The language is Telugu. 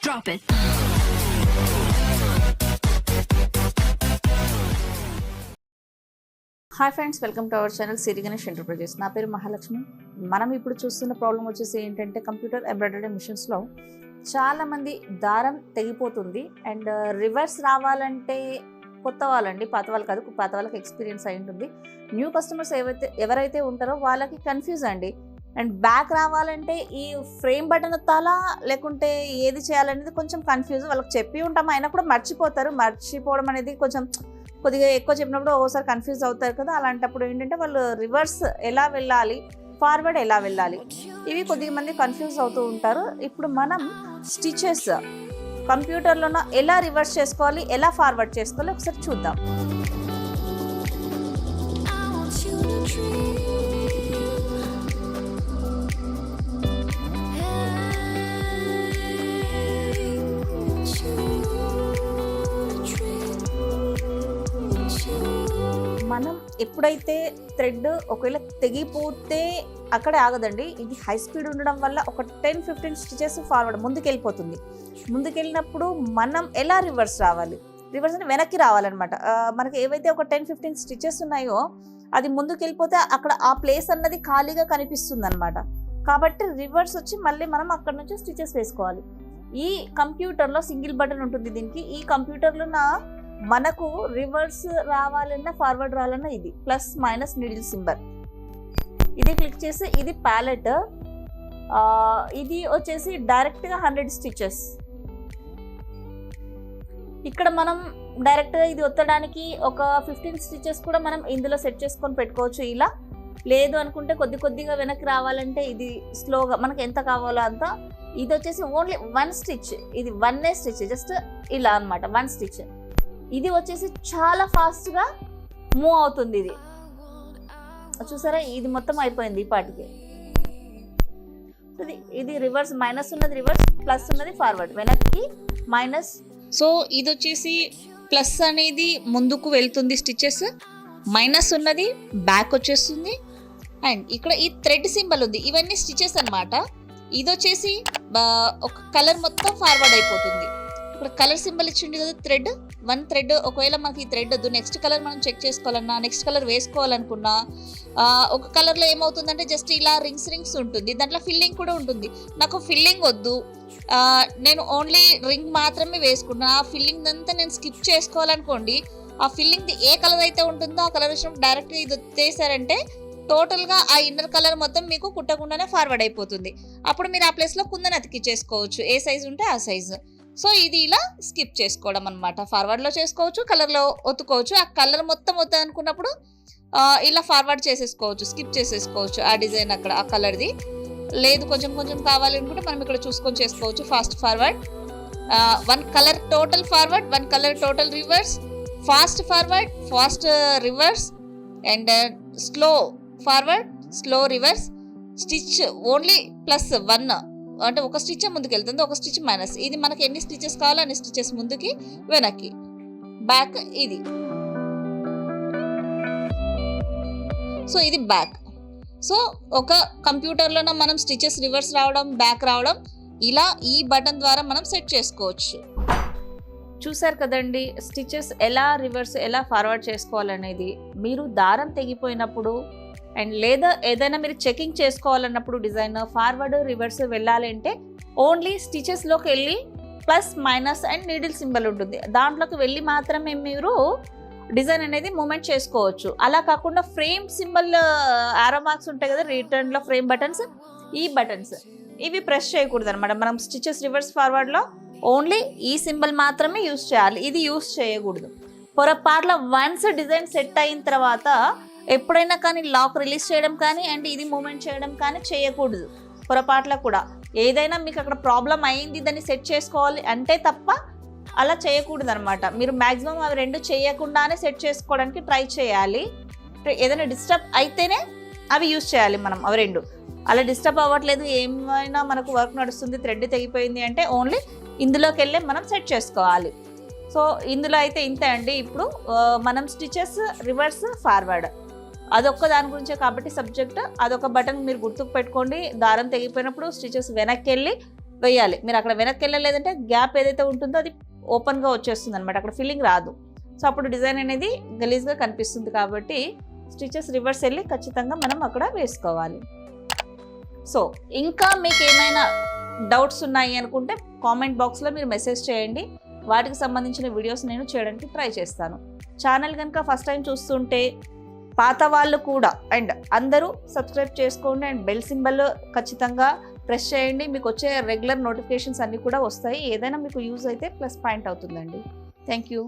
Drop it. Hi friends, welcome to our channel Siri Ganesh enterprises. నా పేరు మహాలక్ష్మి. మనం ఇప్పుడు చూస్తున్న ప్రాబ్లం వచ్చేసి ఏంటంటే కంప్యూటర్ ఎంబ్రాయిడరీ మిషన్స్లో చాలామంది దారం తెగిపోతుంది అండ్ రివర్స్ రావాలంటే కొత్త వాళ్ళండి, పాత వాళ్ళు కాదు, పాత వాళ్ళకి ఎక్స్పీరియన్స్ అయి ఉంటుంది. న్యూ కస్టమర్స్ ఎవరైతే ఉంటారో వాళ్ళకి కన్ఫ్యూజ్ అండి. అండ్ బ్యాక్ రావాలంటే ఈ ఫ్రేమ్ బటన్ ఎత్తాలా లేకుంటే ఏది చేయాలనేది కొంచెం కన్ఫ్యూజ్. వాళ్ళకి చెప్పి ఉంటాం, అయినా కూడా మర్చిపోతారు. మర్చిపోవడం అనేది కొద్దిగా ఎక్కువ చెప్పినప్పుడు ఓసారి కన్ఫ్యూజ్ అవుతారు కదా. అలాంటప్పుడు ఏంటంటే వాళ్ళు రివర్స్ ఎలా వెళ్ళాలి, ఫార్వర్డ్ ఎలా వెళ్ళాలి, ఇవి కొద్దిగా మంది కన్ఫ్యూజ్ అవుతూ ఉంటారు. ఇప్పుడు మనం స్టిచెస్ కంప్యూటర్లోనో ఎలా రివర్స్ చేసుకోవాలి, ఎలా ఫార్వర్డ్ చేసుకోవాలి ఒకసారి చూద్దాం. మనం ఎప్పుడైతే థ్రెడ్ ఒకవేళ తెగిపోతే అక్కడే ఆగదండి. ఇది హై స్పీడ్ ఉండడం వల్ల ఒక 10-15 స్టిచెస్ ఫార్వర్డ్ ముందుకెళ్ళిపోతుంది. ముందుకెళ్ళినప్పుడు మనం ఎలా రివర్స్ రావాలి, రివర్స్ అంటే వెనక్కి రావాలన్నమాట. మనకి ఏవైతే ఒక 10-15 స్టిచెస్ ఉన్నాయో అది ముందుకెళ్ళిపోతే అక్కడ ఆ ప్లేస్ అన్నది ఖాళీగా కనిపిస్తుంది అనమాట. కాబట్టి రివర్స్ వచ్చి మళ్ళీ మనం అక్కడ నుంచి స్టిచెస్ వేసుకోవాలి. ఈ కంప్యూటర్లో సింగిల్ బటన్ ఉంటుంది దీనికి. ఈ కంప్యూటర్లో మనకు రివర్స్ రావాలన్నా ఫార్వర్డ్ రావాలన్నా ఇది ప్లస్ మైనస్ నీడిల్ సింబల్, ఇది క్లిక్ చేసి ఇది ప్యాలెట్, ఇది వచ్చేసి డైరెక్ట్గా 100 స్టిచెస్. ఇక్కడ మనం డైరెక్ట్గా ఇది ఒత్తడానికి ఒక 15 స్టిచెస్ కూడా మనం ఇందులో సెట్ చేసుకొని పెట్టుకోవచ్చు. ఇలా లేదు అనుకుంటే కొద్దిగా వెనక్కి రావాలంటే ఇది స్లోగా మనకు ఎంత కావాలో అంత. ఇది వచ్చేసి ఓన్లీ 1 స్టిచ్, ఇది 1 స్టిచ్, జస్ట్ ఇలా అనమాట 1 స్టిచ్. ఇది వచ్చేసి చాలా ఫాస్ట్గా మూవ్ అవుతుంది. ఇది చూసారా, ఇది మొత్తం అయిపోయింది ఈ పాటికి. ఇది రివర్స్, మైనస్ ఉన్నది రివర్స్, ప్లస్ ఉన్నది ఫార్వర్డ్, వెనక్కి మైనస్. సో ఇది వచ్చేసి ప్లస్ అనేది ముందుకు వెళ్తుంది స్టిచెస్, మైనస్ ఉన్నది బ్యాక్ వచ్చేస్తుంది. అండ్ ఇక్కడ ఈ థ్రెడ్ సింబల్ ఉంది, ఇవన్నీ స్టిచెస్ అనమాట. ఇది వచ్చేసి ఒక కలర్ మొత్తం ఫార్వర్డ్ అయిపోతుంది. ఇక్కడ కలర్ సింబల్ ఇచ్చింది కదా, థ్రెడ్, 1 థ్రెడ్. ఒకవేళ మనకి ఈ థ్రెడ్ వద్దు, నెక్స్ట్ కలర్ మనం చెక్ చేసుకోవాలన్నా, నెక్స్ట్ కలర్ వేసుకోవాలనుకున్నా, ఒక కలర్లో ఏమవుతుందంటే జస్ట్ ఇలా రింగ్స్ ఉంటుంది, దాంట్లో ఫిల్లింగ్ కూడా ఉంటుంది. నాకు ఫిల్లింగ్ వద్దు, నేను ఓన్లీ రింగ్ మాత్రమే వేసుకున్నా, ఆ ఫిల్లింగ్ అంతా నేను స్కిప్ చేసుకోవాలనుకోండి, ఆ ఫిల్లింగ్ది ఏ కలర్ అయితే ఉంటుందో ఆ కలర్ వచ్చినప్పుడు డైరెక్ట్గా ఇది వచ్చేసారంటే టోటల్గా ఆ ఇన్నర్ కలర్ మొత్తం మీకు కుట్టకుండానే ఫార్వర్డ్ అయిపోతుంది. అప్పుడు మీరు ఆ ప్లేస్లో కుందన అతికిచ్చేసుకోవచ్చు, ఏ సైజు ఉంటే ఆ సైజు. సో ఇది ఇలా స్కిప్ చేసుకోవడం అనమాట. ఫార్వర్డ్లో చేసుకోవచ్చు, కలర్లో ఒత్తుకోవచ్చు. ఆ కలర్ మొత్తం వద్దనుకున్నప్పుడు ఇలా ఫార్వర్డ్ చేసేసుకోవచ్చు, స్కిప్ చేసేసుకోవచ్చు ఆ డిజైన్ అక్కడ ఆ కలర్ది. లేదు కొంచెం కావాలి అనుకుంటే మనం ఇక్కడ చూసుకొని చేసుకోవచ్చు. Fast forward, 1 colour total forward, 1 colour total reverse, fast forward, fast reverse, and slow forward, slow reverse, stitch only plus 1 అంటే ఒక స్టిచ్ ముందుకు వెళ్తుంది, ఒక స్టిచ్ మైనస్. ఇది మనకి ఎన్ని స్టిచెస్ కావాలో అన్ని స్టిచెస్ ముందుకి వెనక్కి బ్యాక్. ఇది సో ఇది బ్యాక్. సో ఒక కంప్యూటర్లోనే మనం స్టిచెస్ రివర్స్ రావడం, బ్యాక్ రావడం, ఇలా ఈ బటన్ ద్వారా మనం సెట్ చేసుకోవచ్చు. చూసారు కదండి, స్టిచెస్ ఎలా రివర్స్ ఎలా ఫార్వర్డ్ చేసుకోవాలనేది. మీరు దారం తెగిపోయినప్పుడు అండ్ లేదా ఏదైనా మీరు చెకింగ్ చేసుకోవాలన్నప్పుడు డిజైన్ ఫార్వర్డ్ రివర్స్ వెళ్ళాలంటే ఓన్లీ స్టిచెస్లోకి వెళ్ళి plus minus and needle symbol ఉంటుంది, దాంట్లోకి వెళ్ళి మాత్రమే మీరు డిజైన్ అనేది మూమెంట్ చేసుకోవచ్చు. అలా కాకుండా ఫ్రేమ్ సింబల్ ఆరో మార్క్స్ ఉంటాయి కదా రిటర్న్లో, ఫ్రేమ్ బటన్స్, ఈ బటన్స్ ఇవి ప్రెస్ చేయకూడదు అనమాట. మనం స్టిచెస్ రివర్స్ ఫార్వర్డ్లో ఓన్లీ ఈ సింబల్ మాత్రమే యూస్ చేయాలి, ఇది యూస్ చేయకూడదు. పొరపాట్ల వన్స్ డిజైన్ సెట్ అయిన తర్వాత ఎప్పుడైనా కానీ లాక్ రిలీజ్ చేయడం కానీ అండ్ ఇది మూమెంట్ చేయడం కానీ చేయకూడదు పొరపాట్ల కూడా. ఏదైనా మీకు అక్కడ ప్రాబ్లం అయింది, దాన్ని సెట్ చేసుకోవాలి అంటే తప్ప అలా చేయకూడదు అనమాట. మీరు మ్యాక్సిమం అవి 2 చేయకుండానే సెట్ చేసుకోవడానికి ట్రై చేయాలి. ఏదైనా డిస్టర్బ్ అయితేనే అవి యూస్ చేయాలి మనం, అవి 2. అలా డిస్టర్బ్ అవ్వట్లేదు, ఏమైనా మనకు వర్క్ నడుస్తుంది, థ్రెడ్ తెగిపోయింది అంటే ఓన్లీ ఇందులోకి వెళ్ళి మనం సెట్ చేసుకోవాలి. సో ఇందులో అయితే ఇంతే అండి. ఇప్పుడు మనం స్టిచెస్ రివర్స్ ఫార్వర్డ్ అదొక్క దాని గురించే కాబట్టి సబ్జెక్ట్, అదొక బటన్ మీరు గుర్తుకు పెట్టుకోండి. దారం తెగిపోయినప్పుడు స్టిచెస్ వెనక్కి వెళ్ళి వేయాలి. మీరు అక్కడ వెనక్కి వెళ్ళలేదంటే గ్యాప్ ఏదైతే ఉంటుందో అది ఓపెన్గా వచ్చేస్తుంది అనమాట, అక్కడ ఫిల్లింగ్ రాదు. సో అప్పుడు డిజైన్ అనేది గలీజ్గా కనిపిస్తుంది. కాబట్టి స్టిచెస్ రివర్స్ వెళ్ళి ఖచ్చితంగా మనం అక్కడ వేసుకోవాలి. సో ఇంకా మీకు ఏమైనా డౌట్స్ ఉన్నాయి అనుకుంటే కామెంట్ బాక్స్లో మీరు మెసేజ్ చేయండి, వాటికి సంబంధించిన వీడియోస్ నేను చేయడానికి ట్రై చేస్తాను. ఛానల్ కనుక ఫస్ట్ టైం చూస్తుంటే పాత వాళ్ళు కూడా అండ్ అందరూ సబ్స్క్రైబ్ చేసుకోండి అండ్ బెల్ సింబల్ ఖచ్చితంగా ప్రెస్ చేయండి. మీకు వచ్చే రెగ్యులర్ నోటిఫికేషన్స్ అన్నీ కూడా వస్తాయి. ఏదైనా మీకు యూజ్ అయితే ప్లస్ పాయింట్ అవుతుందండి. Thank you.